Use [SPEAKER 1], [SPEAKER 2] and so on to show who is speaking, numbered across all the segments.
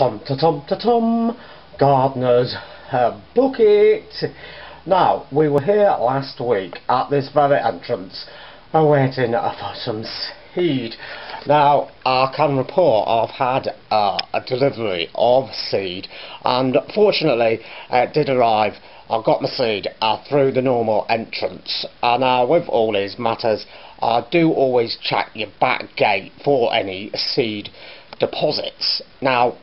[SPEAKER 1] Tom ta tom ta tom, gardeners bucket. Now, we were here last week at this very entrance waiting for some seed. Now, I can report I've had a delivery of seed, and fortunately it did arrive. I got my seed through the normal entrance, and with all these matters I do always check your back gate for any seed deposits. Now,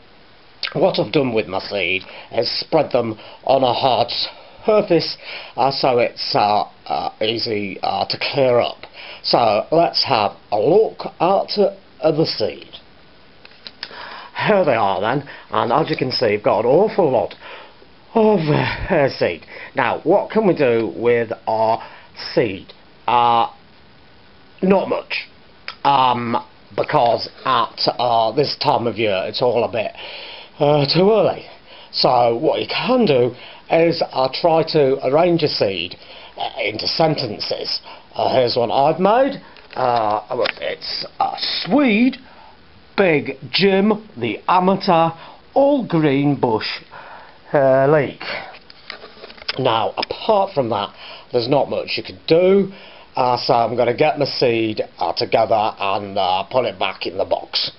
[SPEAKER 1] what I've done with my seed is spread them on a hard surface so it's easy to clear up. So let's have a look at the seed. Here they are then, and as you can see, we've got an awful lot of seed. Now, what can we do with our seed? Not much, because at this time of year it's all a bit too early. So what you can do is try to arrange a seed into sentences. Here's one I've made. It's Swede, Big Jim the Amateur, All Green Bush Leek. Now, apart from that, there's not much you can do. So I'm going to get my seed together and put it back in the box.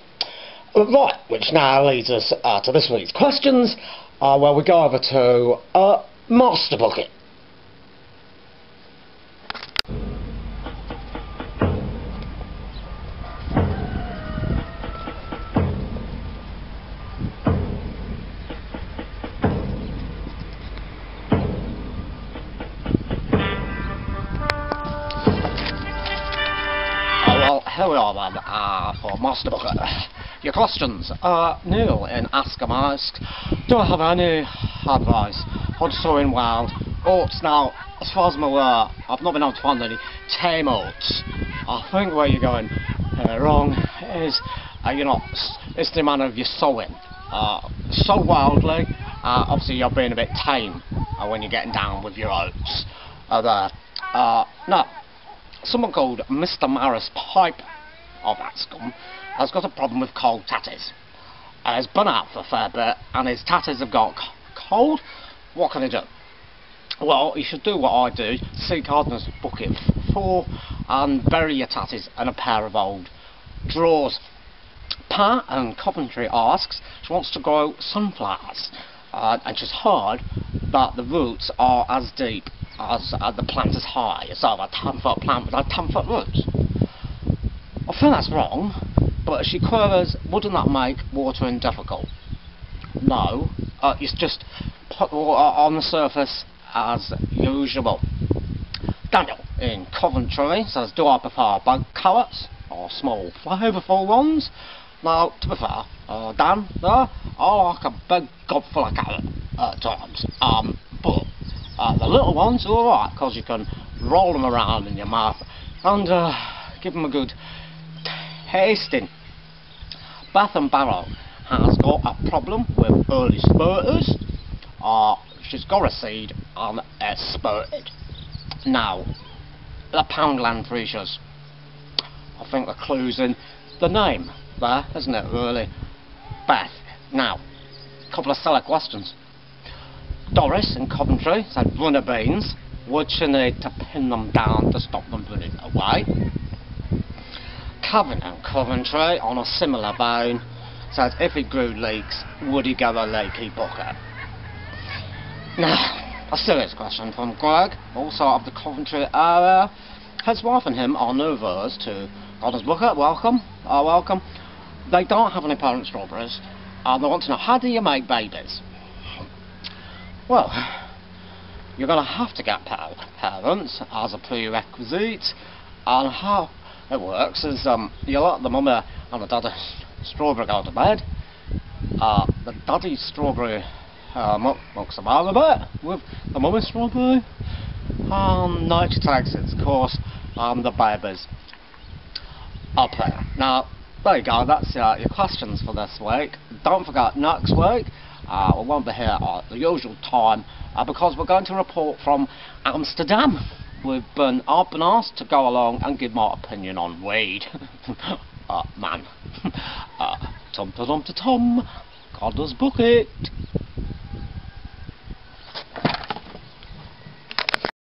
[SPEAKER 1] Right, which now leads us to this week's questions, where we go over to Master Bucket. Here we are then, for Master Bucket. Your questions. Neil in Ask and Ask, do I have any advice on sowing wild oats? Now, as far as I'm aware, I've not been able to find any tame oats. I think where you're going wrong is you're not, it's the manner of your sowing. Sow wildly, obviously you're being a bit tame when you're getting down with your oats. There. Now, someone called Mr. Maris Pipe of Ascombe has got a problem with cold tatties. He's been out for a fair bit and his tatties have got cold. What can he do? Well, you should do what I do, seek Gardener's Bucket 4 and bury your tatties in a pair of old drawers. Pat in Coventry asks, she wants to grow sunflowers, and she's heard that the roots are as deep as the plant is high. It's over a 10-foot plant with 10-foot roots. I think that's wrong, but she queries, wouldn't that make watering difficult? No, it's just put water on the surface as usual. Daniel in Coventry says, do I prefer big carrots or small flavourful ones? Now, to be fair, Dan, there, I like a big gobful of carrot at times, but the little ones are alright because you can roll them around in your mouth and give them a good tasting. Beth and Barrow has got a problem with early spurters. She's got a seed and it's spurted. Now, the Poundland freesias. I think the clue's in the name there, isn't it, really? Beth. Now, a couple of silly questions. Doris in Coventry said runner beans. Would she need to pin them down to stop them running away? Kevin in Coventry, on a similar vein, said if he grew leeks, would he go a leaky bucket? Now, a serious question from Greg, also of the Coventry area. His wife and him are newvers to Gardener's Bucket. Welcome. Welcome. They don't have any parent strawberries, and they want to know, how do you make babies? Well, you're going to have to get parents as a prerequisite, and how it works is you let the mummy and the daddy strawberry go to bed. The daddy strawberry mucks about a bit with the mummy strawberry, and nature takes its course, and the babies up there. Now, there you go, that's your questions for this week. Don't forget, next week we won't be here at the usual time because we're going to report from Amsterdam. I've been asked to go along and give my opinion on weed. Man. Tom. Codler's Bucket.